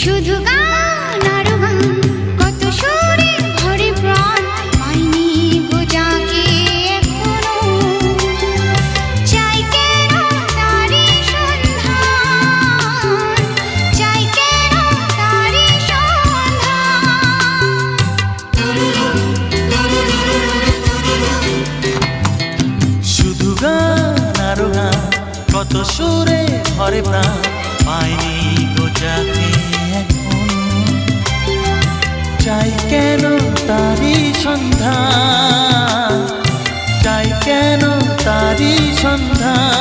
শুধু গান আর গান, কত সুরে ভরে প্রাণ, পাইনি গো যাকে এখনো। চাই কেন তারি সন্ধান, চাই কেন তারি সন্ধান। শুধু গান আর গান, কত সুরে ভরে প্রাণ, পাইনি গো যাকে এখনো। চাই কেন তারি সন্ধান, চাই কেন তারি সন্ধান।